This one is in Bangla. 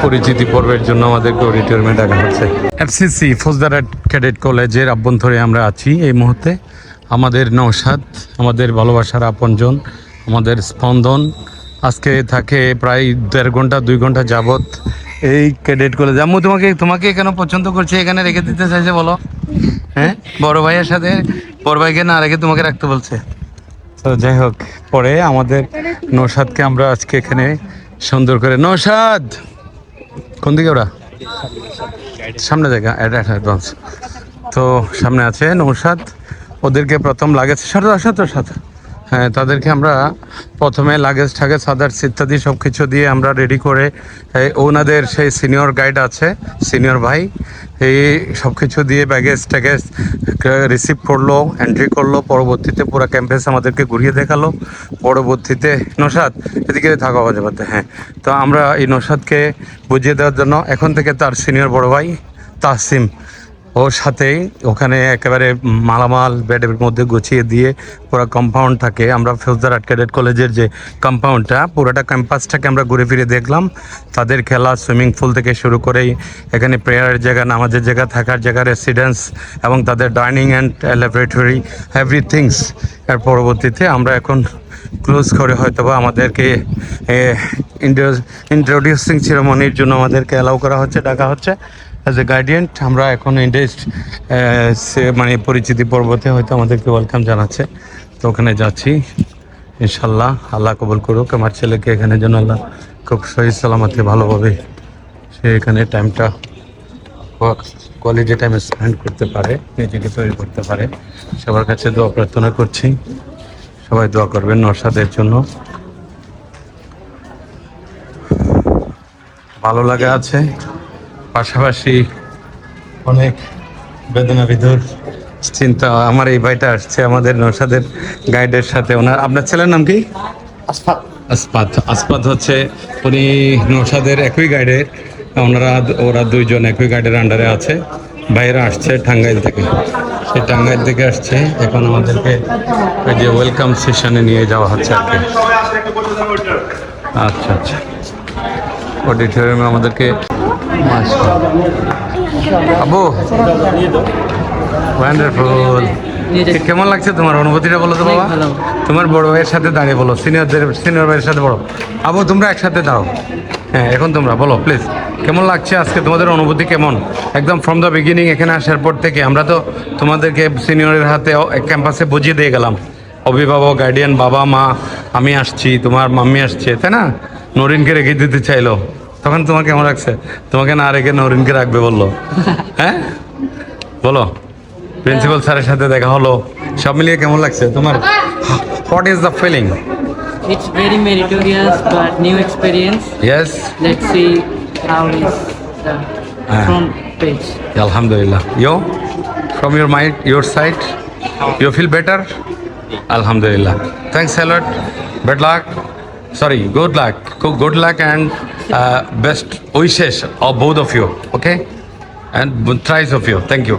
পরিচিতি পর্বের জন্য আমাদেরকে অডিটোরিয়ামে ডাকা হচ্ছে। এফসিসি ফৌজদারহাট ক্যাডেট কলেজের অভ্যন্তরে আমরা আছি এই মুহূর্তে। আমাদের নওশাদ, আমাদের ভালোবাসার আপনজন, আমাদের স্পন্দন আজকে থাকে প্রায় 1.5 ঘন্টা 2 ঘন্টা যাবত এই ক্যাডেট কলেজ। আম্মু তোমাকে কেন পছন্দ করছে, এখানে রেখে দিতে চাইছে বলো? হ্যাঁ, বড় ভাইয়ের সাথে বড় ভাইকে না রেখে তোমাকে রাখতে বলছে। তো যাই হোক, পরে আমাদের নৌসাদকে আমরা আজকে এখানে সুন্দর করে, নৌসাদ কোন দিকে ওরা সামনে জায়গা অ্যাডভান্স, তো সামনে আছে নৌসাদ। ওদেরকে প্রথম লাগেজ সাথে হ্যাঁ, তাদেরকে আমরা প্রথমে লাগেজ ঠাগেজ আদার্স ইত্যাদি সব কিছু দিয়ে আমরা রেডি করে, ওনাদের সেই সিনিয়র গাইড আছে, সিনিয়র ভাই, এই সব কিছু দিয়ে ব্যাগেজ ট্যাগেজ রিসিভ করলো, এন্ট্রি করলো। পরবর্তীতে পুরো ক্যাম্পাস আমাদেরকে ঘুরিয়ে দেখালো। পরবর্তীতে নৌসাদ এদিকে থাকা যাবে, হ্যাঁ। তো আমরা এই নৌসাদকে বুঝিয়ে দেওয়ার জন্য এখন থেকে তার সিনিয়র বড় ভাই তাসিম ওর সাথেই ওখানে একেবারে মালামাল বেডের মধ্যে গুছিয়ে দিয়ে পুরো কম্পাউন্ড থাকে। আমরা ফৌজদারহাট ক্যাডেট কলেজের যে কম্পাউন্ডটা, পুরোটা ক্যাম্পাসটাকে আমরা ঘুরে ফিরে দেখলাম। তাদের খেলা, সুইমিং পুল থেকে শুরু করেই এখানে প্রেয়ারের জায়গা, নামাজের জায়গা, থাকার জায়গা, রেসিডেন্স এবং তাদের ডাইনিং অ্যান্ড ল্যাবরেটরি এভরিথিংস। এর পরবর্তীতে আমরা এখন ক্লোজ করে হয়তোবা আমাদেরকে ইন্ট্রোডিউসিং সেরেমনির জন্য আমাদেরকে অ্যালাউ করা হচ্ছে, ডাকা হচ্ছে অ্যাজ এ গার্ডিয়ান। আমরা এখন মানে পরিচিতি পর্বতে হয়তো আমাদেরকে ওয়েলকাম জানাচ্ছে, তো ওখানে যাচ্ছি। ইনশাল্লাহ আল্লাহ কবুল করুক আমার ছেলেকে, এখানে যেন আল্লাহ খুব সহি সালামতে ভালোভাবে সে এখানে টাইমটা কোয়ালিটি টাইম স্পেন্ড করতে পারে, নিজেকে তৈরি করতে পারে। সবার কাছে দোয়া প্রার্থনা করছি, সবাই দোয়া করবেন নওশাদের জন্য। ভালো লাগা আছে, পাশাপাশি অনেক বেদনা বিধুর চিন্তা। আমার এই ভাইটা আসছে আমাদের নওশাদের গাইডের সাথে। আপনার ছেলের নাম কি? আসপাত হচ্ছে, উনি নওশাদের একই গাইডের, ওরা দুইজন একই গাইডের আন্ডারে আছে। ভাইয়েরা আসছে টাঙ্গাইল থেকে, সেই টাঙ্গাইল থেকে আসছে। এখন আমাদেরকে ওই যে ওয়েলকাম সেশনে নিয়ে যাওয়া হচ্ছে আর কি। আচ্ছা, অডিটোরিয়ামে আমাদেরকে আবু ওয়ান্ডারফুল। কেমন লাগছে তোমার অনুভূতিটা বলো তো বাবা? তোমার বড় ভাইয়ের সাথে দাঁড়িয়ে বলো, সিনিয়র ভাইয়ের সাথে বলো। আবু তোমরা একসাথে দাও, হ্যাঁ। এখন তোমরা বলো প্লিজ, কেমন লাগছে আজকে, তোমাদের অনুভূতি কেমন? একদম ফ্রম দ্য বিগিনিং এখানে আসার পর থেকে আমরা তো তোমাদেরকে সিনিয়রের হাতে ক্যাম্পাসে বুঝিয়ে দিয়ে গেলাম। অভিভাবক, গার্ডিয়ান, বাবা মা, আমি আসছি, তোমার মাম্মি আসছে, তাই না? নরিনকে রেখে দিতে চাইলো, তখন তোমার কেমন লাগছে? তোমাকে না রেখে নরিনকে রাখবে বললো, হ্যাঁ বলো। প্রিন্সিপাল স্যারের সাথে দেখা হলো, সব মিলিয়ে কেমন লাগছে তোমার? What is the feeling? It's very meritorious but new experience. Yes. Let's see how is the front page. Alhamdulillah. You, from your mind, your side, you feel better? Alhamdulillah. Thanks a lot. Bad luck. Sorry, good luck. Good luck and best wishes of both of you. Okay, and thrice of you. Thank you.